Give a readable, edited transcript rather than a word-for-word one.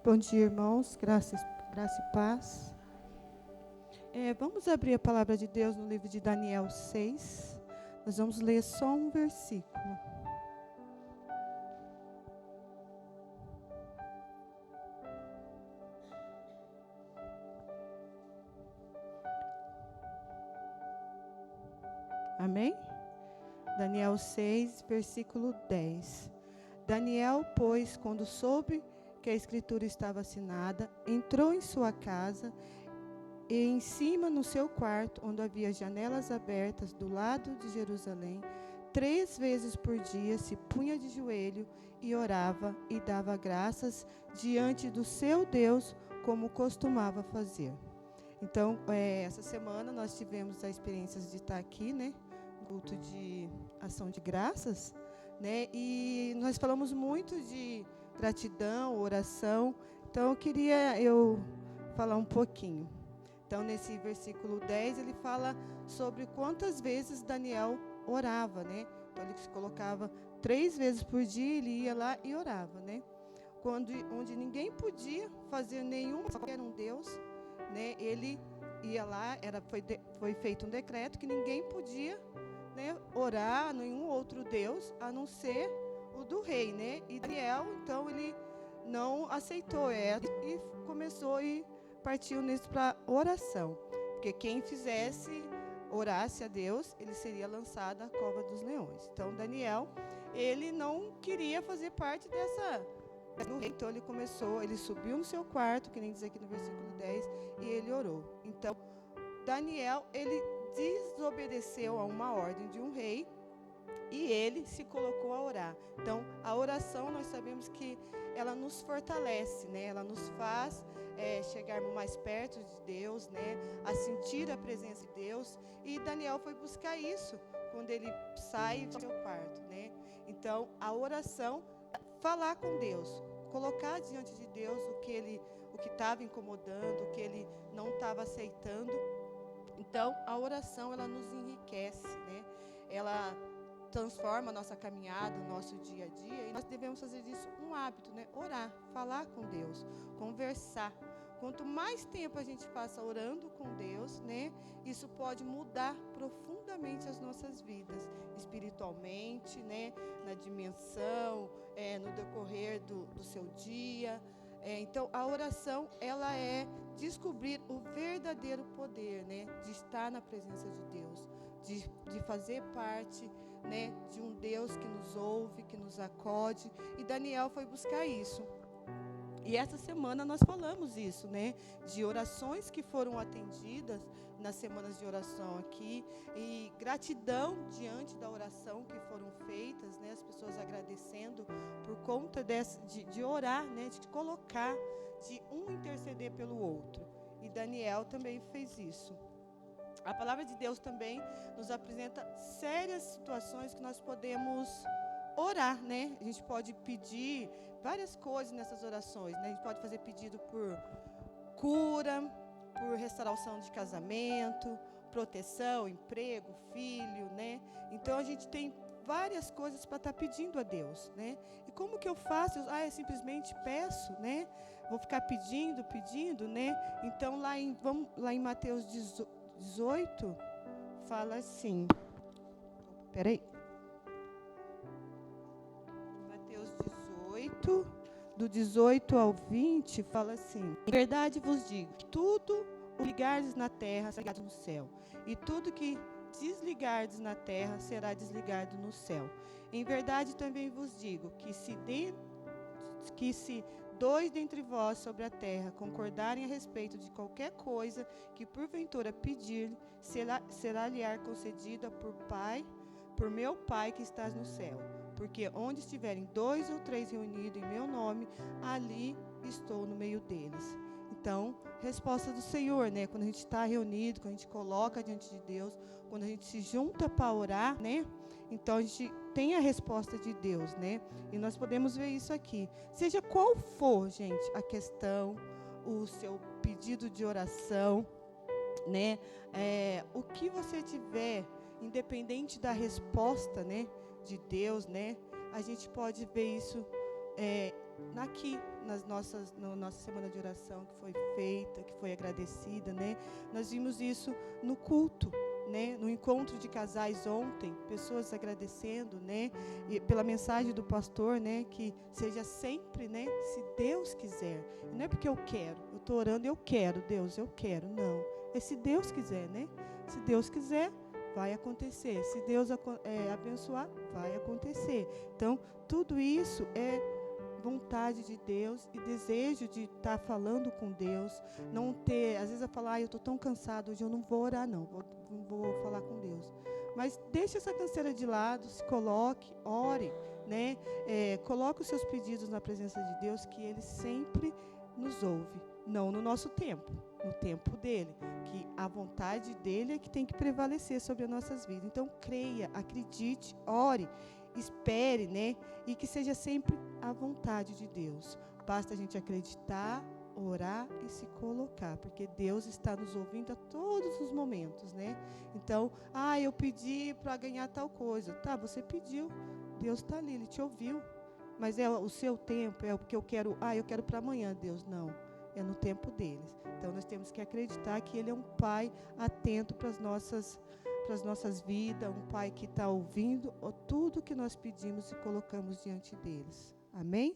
Bom dia, irmãos. Graça e paz. Vamos abrir a palavra de Deus no livro de Daniel 6. Nós vamos ler só um versículo. Amém? Daniel 6, versículo 10. Daniel, pois, quando soube que a escritura estava assinada, entrou em sua casa e em cima no seu quarto, onde havia janelas abertas do lado de Jerusalém, 3 vezes por dia se punha de joelho e orava e dava graças diante do seu Deus, como costumava fazer. Então, essa semana nós tivemos a experiência de estar aqui, né, no culto de ação de graças, né, e nós falamos muito de gratidão, oração. Então, eu queria falar um pouquinho. Então, nesse versículo 10, ele fala sobre quantas vezes Daniel orava, né? Então, ele se colocava 3 vezes por dia, ele ia lá e orava, né? Onde ninguém podia fazer nenhum, só era um Deus, né? Ele ia lá, foi feito um decreto que ninguém podia, né, orar nenhum outro Deus, a não ser o do rei, né? E Daniel, então, ele não aceitou e começou e partiu nisso para oração, porque quem orasse a Deus, ele seria lançado à cova dos leões. Então, Daniel, ele não queria fazer parte do rei, então ele subiu no seu quarto, que nem diz aqui no versículo 10, e ele orou. Então, Daniel, ele desobedeceu a uma ordem de um rei, e ele se colocou a orar. Então, a oração, nós sabemos que ela nos fortalece, né? Ela nos faz chegarmos mais perto de Deus, né? A sentir a presença de Deus. E Daniel foi buscar isso quando ele sai do seu quarto, né? Então, a oração, falar com Deus, colocar diante de Deus o que estava incomodando, o que ele não estava aceitando. Então, a oração, ela nos enriquece, né? Ela transforma a nossa caminhada, o nosso dia a dia, e nós devemos fazer disso um hábito, né? Orar, falar com Deus, conversar. Quanto mais tempo a gente passa orando com Deus, né? Isso pode mudar profundamente as nossas vidas, espiritualmente, né? Na dimensão, no decorrer do seu dia. Então, a oração, ela é descobrir o verdadeiro poder, né? De estar na presença de Deus, de fazer parte, né, de um Deus que nos ouve, que nos acode. E Daniel foi buscar isso. E essa semana nós falamos isso, né, de orações que foram atendidas nas semanas de oração aqui, e gratidão diante da oração que foram feitas, né, as pessoas agradecendo por conta de orar, né, de colocar, de um interceder pelo outro. E Daniel também fez isso. A palavra de Deus também nos apresenta sérias situações que nós podemos orar, né? A gente pode pedir várias coisas nessas orações, né? A gente pode fazer pedido por cura, por restauração de casamento, proteção, emprego, filho, né? Então, a gente tem várias coisas para estar pedindo a Deus, né? E como que eu faço? Eu simplesmente peço, né? Vou ficar pedindo, né? Então, vamos lá em Mateus 18, fala assim. Peraí. Mateus 18, do 18 ao 20, fala assim: em verdade vos digo, tudo o ligardes na terra será ligado no céu, e tudo que desligardes na terra será desligado no céu. Em verdade também vos digo que se 2 dentre vós sobre a terra concordarem a respeito de qualquer coisa que porventura pedir, será-lhe concedida por meu Pai que estás no céu. Porque onde estiverem 2 ou 3 reunidos em meu nome, ali estou no meio deles. Então, resposta do Senhor, né? Quando a gente está reunido, quando a gente coloca diante de Deus, quando a gente se junta para orar, né? Então, a gente tem a resposta de Deus, né? E nós podemos ver isso aqui. Seja qual for, gente, a questão, o seu pedido de oração, né? O que você tiver, independente da resposta, né, de Deus, né? A gente pode ver isso aqui, na nossa semana de oração que foi feita, que foi agradecida, né? Nós vimos isso no culto, né? No encontro de casais ontem, pessoas agradecendo, né? E pela mensagem do pastor, né? Que seja sempre, né? Se Deus quiser. Não é porque eu quero, eu estou orando, eu quero, Deus, eu quero. Não, é se Deus quiser, né? Se Deus quiser, vai acontecer. Se Deus abençoar, vai acontecer. Então, tudo isso é vontade de Deus e desejo de estar falando com Deus, não ter, às vezes eu falo, eu estou tão cansado, hoje eu não vou orar não, vou falar com Deus. Mas deixe essa canseira de lado, se coloque, ore, né? Coloque os seus pedidos na presença de Deus, que Ele sempre nos ouve, não no nosso tempo, no tempo dEle, que a vontade dEle é que tem que prevalecer sobre as nossas vidas. Então, creia, acredite, ore, espere, né? E que seja sempre a vontade de Deus. Basta a gente acreditar, orar e se colocar, porque Deus está nos ouvindo a todos os momentos, né? Então, eu pedi para ganhar tal coisa. Tá, você pediu, Deus está ali, Ele te ouviu. Mas é o seu tempo, é o que eu quero. Eu quero para amanhã, Deus. Não, é no tempo deles. Então, nós temos que acreditar que Ele é um Pai atento para as nossas vidas, um Pai que está ouvindo tudo que nós pedimos e colocamos diante deles. Amém?